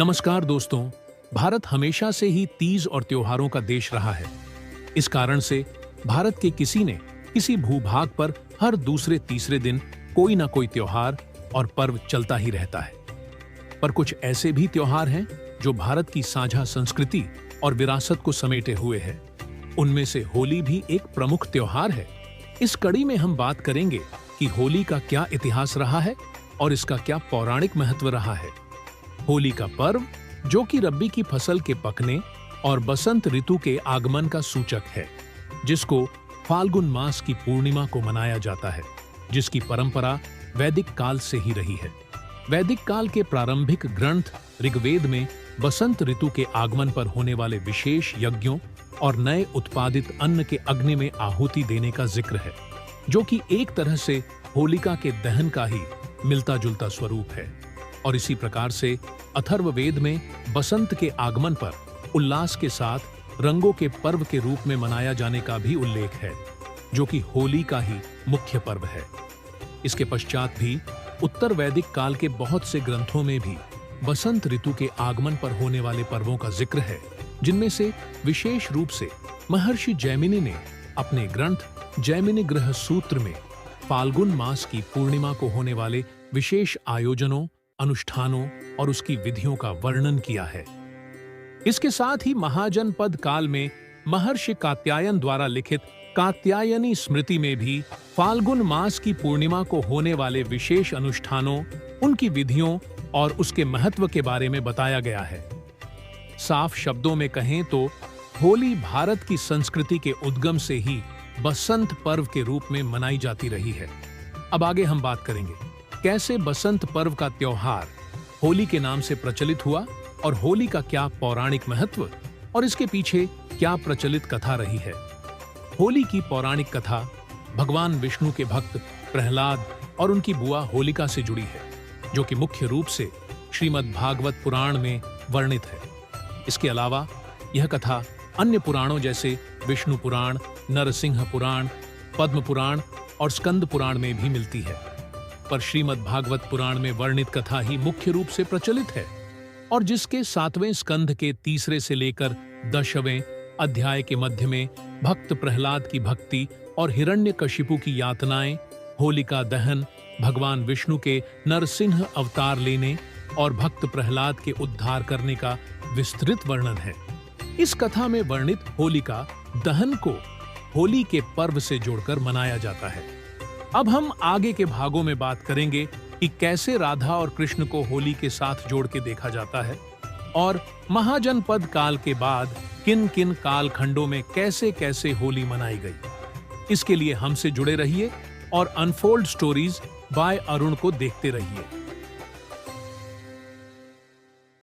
नमस्कार दोस्तों। भारत हमेशा से ही तीज और त्योहारों का देश रहा है। इस कारण से भारत के किसी ने किसी भूभाग पर हर दूसरे तीसरे दिन कोई ना कोई त्योहार और पर्व चलता ही रहता है। पर कुछ ऐसे भी त्योहार हैं जो भारत की साझा संस्कृति और विरासत को समेटे हुए हैं। उनमें से होली भी एक प्रमुख त्योहार है। इस कड़ी में हम बात करेंगे कि होली का क्या इतिहास रहा है और इसका क्या पौराणिक महत्व रहा है। होली का पर्व, जो कि रबी की फसल के पकने और बसंत ऋतु के आगमन का सूचक है, जिसको फाल्गुन मास की पूर्णिमा को मनाया जाता है, जिसकी परंपरा वैदिक काल से ही रही है। वैदिक काल के प्रारंभिक ग्रंथ ऋग्वेद में बसंत ऋतु के आगमन पर होने वाले विशेष यज्ञों और नए उत्पादित अन्न के अग्नि में आहुति देने का जिक्र है, जो कि एक तरह से होलिका के दहन का ही मिलता जुलता स्वरूप है। और इसी प्रकार से अथर्ववेद में बसंत के आगमन पर उल्लास के साथ रंगों के पर्व के रूप में मनाया जाने का भी उल्लेख है, जो कि होली का ही मुख्य पर्व है। इसके पश्चात भी उत्तर वैदिक काल के बहुत से ग्रंथों में भी बसंत ऋतु के आगमन पर होने वाले पर्वों का जिक्र है, जिनमें से विशेष रूप से महर्षि जैमिनी ने अपने ग्रंथ जैमिनी ग्रह सूत्र में फाल्गुन मास की पूर्णिमा को होने वाले विशेष आयोजनों, अनुष्ठानों और उसकी विधियों का वर्णन किया है। इसके साथ ही महाजनपद काल में महर्षि कात्यायन द्वारा लिखित कात्यायनी स्मृति में भी फाल्गुन मास की पूर्णिमा को होने वाले विशेष अनुष्ठानों, उनकी विधियों और उसके महत्व के बारे में बताया गया है। साफ शब्दों में कहें तो होली भारत की संस्कृति के उद्गम से ही बसंत पर्व के रूप में मनाई जाती रही है। अब आगे हम बात करेंगे कैसे बसंत पर्व का त्योहार होली के नाम से प्रचलित हुआ और होली का क्या पौराणिक महत्व और इसके पीछे क्या प्रचलित कथा रही है। होली की पौराणिक कथा भगवान विष्णु के भक्त प्रहलाद और उनकी बुआ होलिका से जुड़ी है, जो कि मुख्य रूप से श्रीमद् भागवत पुराण में वर्णित है। इसके अलावा यह कथा अन्य पुराणों जैसे विष्णु पुराण, नरसिंह पुराण, पद्म पुराण और स्कंद पुराण में भी मिलती है, पर श्रीमद् भागवत पुराण में वर्णित कथा ही मुख्य रूप से प्रचलित है और जिसके 7वें स्कंध के 3 से लेकर 10वें अध्याय के मध्य में भक्त प्रहलाद की भक्ति और हिरण्यकशिपु की यातनाएं, होलिका दहन, भगवान विष्णु के नरसिंह अवतार लेने और भक्त प्रहलाद के उद्धार करने का विस्तृत वर्णन है। इस कथा में वर्णित होलिका दहन को होली के पर्व से जोड़कर मनाया जाता है। अब हम आगे के भागों में बात करेंगे कि कैसे राधा और कृष्ण को होली के साथ जोड़ के देखा जाता है और महाजनपद काल के बाद किन किन काल खंडों में कैसे कैसे होली मनाई गई। इसके लिए हमसे जुड़े रहिए और अनफोल्ड स्टोरीज बाय अरुण को देखते रहिए।